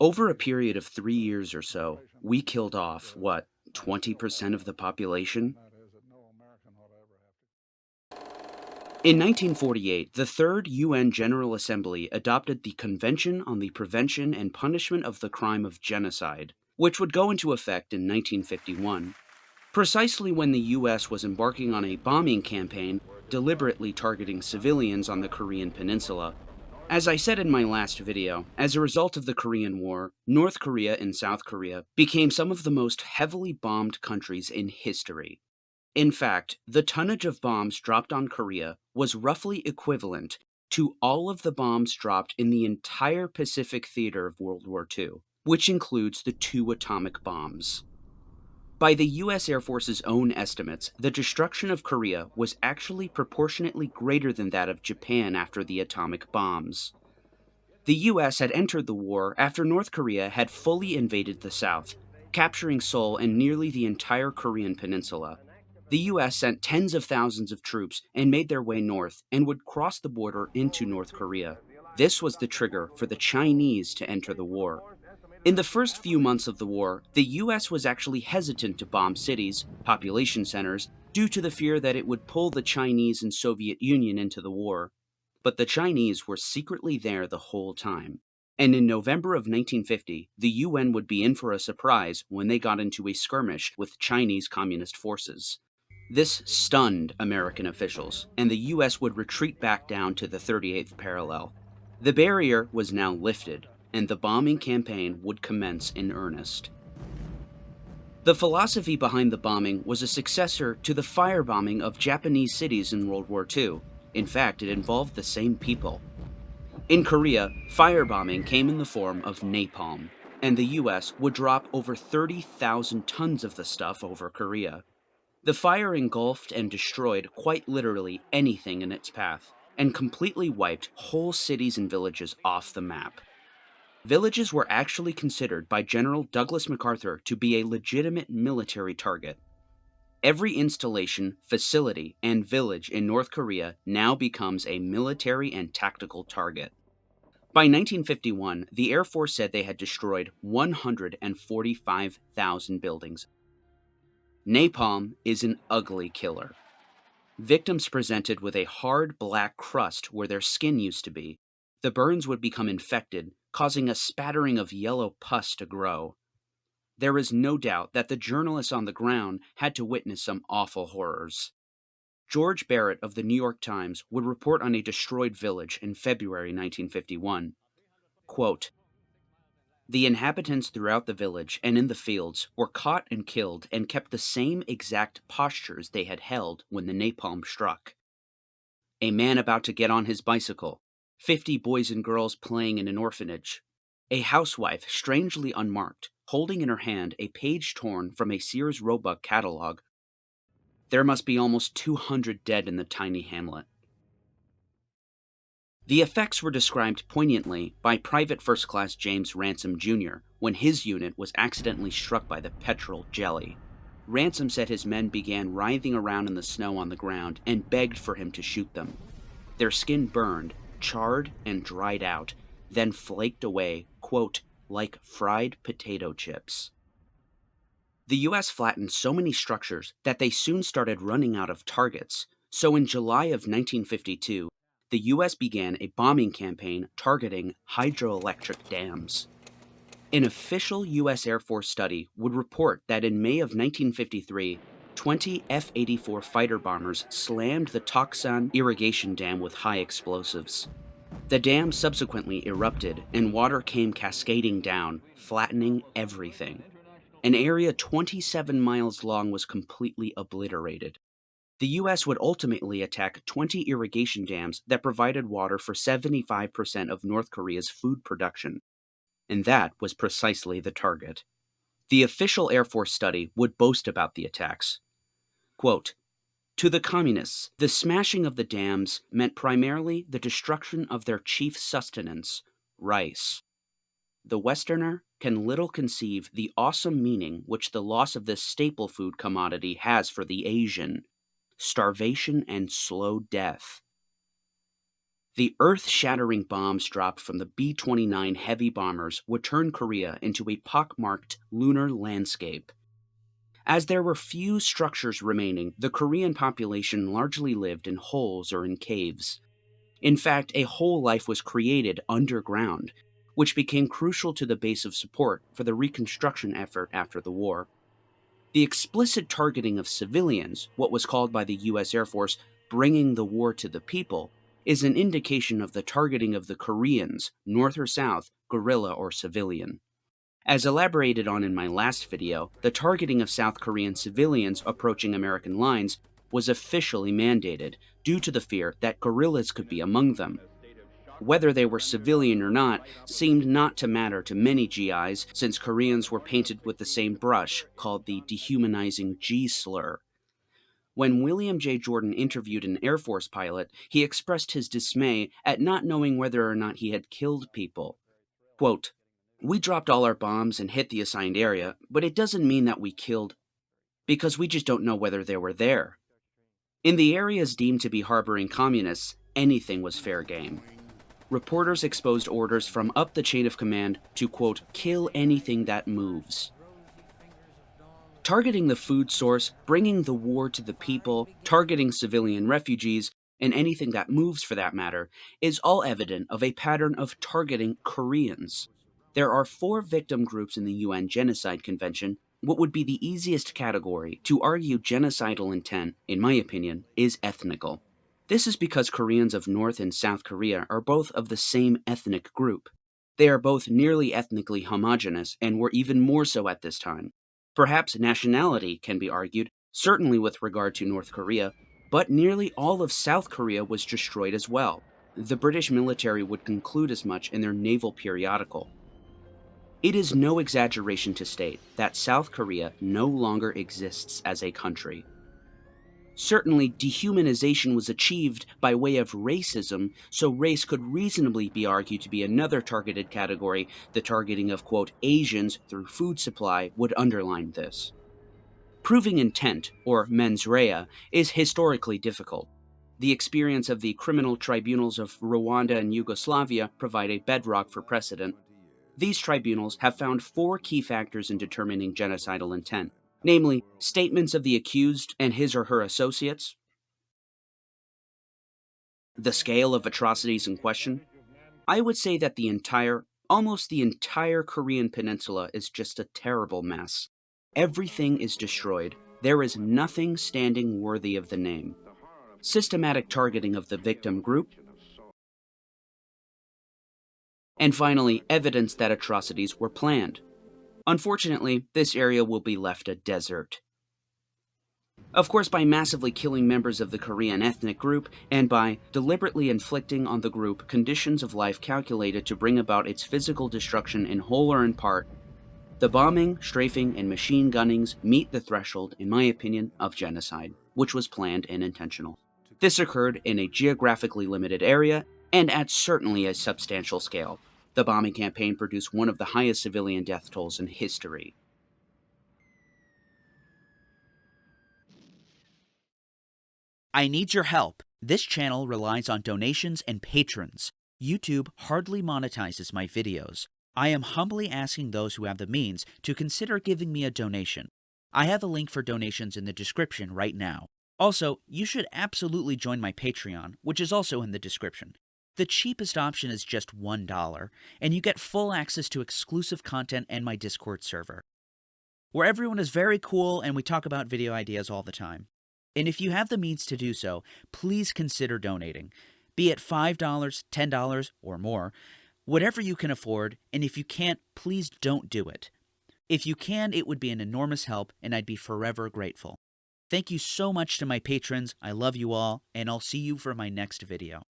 Over a period of 3 years or so, we killed off, what, 20% of the population? In 1948, the Third UN General Assembly adopted the Convention on the Prevention and Punishment of the Crime of Genocide, which would go into effect in 1951, precisely when the US was embarking on a bombing campaign deliberately targeting civilians on the Korean peninsula. As I said in my last video, as a result of the Korean War, North Korea and South Korea became some of the most heavily bombed countries in history. In fact, the tonnage of bombs dropped on Korea was roughly equivalent to all of the bombs dropped in the entire Pacific theater of World War II, which includes the two atomic bombs. By the US Air Force's own estimates, the destruction of Korea was actually proportionately greater than that of Japan after the atomic bombs. The US had entered the war after North Korea had fully invaded the South, capturing Seoul and nearly the entire Korean peninsula. The US sent tens of thousands of troops and made their way north and would cross the border into North Korea. This was the trigger for the Chinese to enter the war. In the first few months of the war, the US was actually hesitant to bomb cities, population centers, due to the fear that it would pull the Chinese and Soviet Union into the war. But the Chinese were secretly there the whole time. And in November of 1950, the UN would be in for a surprise when they got into a skirmish with Chinese communist forces. This stunned American officials, and the US would retreat back down to the 38th parallel. The barrier was now lifted, and the bombing campaign would commence in earnest. The philosophy behind the bombing was a successor to the firebombing of Japanese cities in World War II. In fact, it involved the same people. In Korea, firebombing came in the form of napalm, and the US would drop over 30,000 tons of the stuff over Korea. The fire engulfed and destroyed quite literally anything in its path, and completely wiped whole cities and villages off the map. Villages were actually considered by General Douglas MacArthur to be a legitimate military target. Every installation, facility, and village in North Korea now becomes a military and tactical target. By 1951, the Air Force said they had destroyed 145,000 buildings. Napalm is an ugly killer. Victims presented with a hard black crust where their skin used to be. The burns would become infected, causing a spattering of yellow pus to grow. There is no doubt that the journalists on the ground had to witness some awful horrors. George Barrett of the New York Times would report on a destroyed village in February 1951. Quote, "The inhabitants throughout the village and in the fields were caught and killed and kept the same exact postures they had held when the napalm struck. A man about to get on his bicycle, 50 boys and girls playing in an orphanage, a housewife strangely unmarked, holding in her hand a page torn from a Sears Roebuck catalog. There must be almost 200 dead in the tiny hamlet." The effects were described poignantly by Private First Class James Ransom Jr. when his unit was accidentally struck by the petrol jelly. Ransom said his men began writhing around in the snow on the ground and begged for him to shoot them. Their skin burned, charred, and dried out, then flaked away, quote, like fried potato chips. The US flattened so many structures that they soon started running out of targets. So in July of 1952, the US began a bombing campaign targeting hydroelectric dams. An official US Air Force study would report that in May of 1953, 20 F-84 fighter bombers slammed the Toksan irrigation dam with high explosives. The dam subsequently erupted and water came cascading down, flattening everything. An area 27 miles long was completely obliterated. The US would ultimately attack 20 irrigation dams that provided water for 75% of North Korea's food production. And that was precisely the target. The official Air Force study would boast about the attacks. Quote, "To the communists, the smashing of the dams meant primarily the destruction of their chief sustenance, rice. The Westerner can little conceive the awesome meaning which the loss of this staple food commodity has for the Asian: starvation and slow death. The earth-shattering bombs dropped from the B-29 heavy bombers would turn Korea into a pockmarked lunar landscape. As there were few structures remaining, the Korean population largely lived in holes or in caves. In fact, a whole life was created underground, which became crucial to the base of support for the reconstruction effort after the war. The explicit targeting of civilians, what was called by the US Air Force bringing the war to the people, is an indication of the targeting of the Koreans, north or south, guerrilla or civilian. As elaborated on in my last video, the targeting of South Korean civilians approaching American lines was officially mandated due to the fear that guerrillas could be among them. Whether they were civilian or not seemed not to matter to many GIs since Koreans were painted with the same brush, called the dehumanizing G slur. When William J. Jordan interviewed an Air Force pilot, he expressed his dismay at not knowing whether or not he had killed people. Quote, "We dropped all our bombs and hit the assigned area, but it doesn't mean that we killed, because we just don't know whether they were there. In the areas deemed to be harboring communists, anything was fair game." Reporters exposed orders from up the chain of command to, quote, "kill anything that moves." Targeting the food source, bringing the war to the people, targeting civilian refugees, and anything that moves for that matter, is all evident of a pattern of targeting Koreans. There are 4 victim groups in the UN Genocide Convention. What would be the easiest category to argue genocidal intent, in my opinion, is ethnical. This is because Koreans of North and South Korea are both of the same ethnic group. They are both nearly ethnically homogeneous and were even more so at this time. Perhaps nationality can be argued, certainly with regard to North Korea, but nearly all of South Korea was destroyed as well. The British military would conclude as much in their naval periodical. It is no exaggeration to state that South Korea no longer exists as a country. Certainly, dehumanization was achieved by way of racism, so race could reasonably be argued to be another targeted category. The targeting of, quote, Asians through food supply would underline this. Proving intent, or mens rea, is historically difficult. The experience of the criminal tribunals of Rwanda and Yugoslavia provide a bedrock for precedent. These tribunals have found 4 key factors in determining genocidal intent, namely, statements of the accused and his or her associates, the scale of atrocities in question. I would say that almost the entire Korean peninsula is just a terrible mess. Everything is destroyed. There is nothing standing worthy of the name. Systematic targeting of the victim group, and finally, evidence that atrocities were planned. Unfortunately, this area will be left a desert. Of course, by massively killing members of the Korean ethnic group, and by deliberately inflicting on the group conditions of life calculated to bring about its physical destruction in whole or in part, the bombing, strafing, and machine gunnings meet the threshold, in my opinion, of genocide, which was planned and intentional. This occurred in a geographically limited area, and at certainly a substantial scale. The bombing campaign produced one of the highest civilian death tolls in history. I need your help. This channel relies on donations and patrons. YouTube hardly monetizes my videos. I am humbly asking those who have the means to consider giving me a donation. I have a link for donations in the description right now. Also, you should absolutely join my Patreon, which is also in the description. The cheapest option is just $1, and you get full access to exclusive content and my Discord server, where everyone is very cool and we talk about video ideas all the time. And if you have the means to do so, please consider donating, be it $5, $10, or more, whatever you can afford, and if you can't, please don't do it. If you can, it would be an enormous help, and I'd be forever grateful. Thank you so much to my patrons, I love you all, and I'll see you for my next video.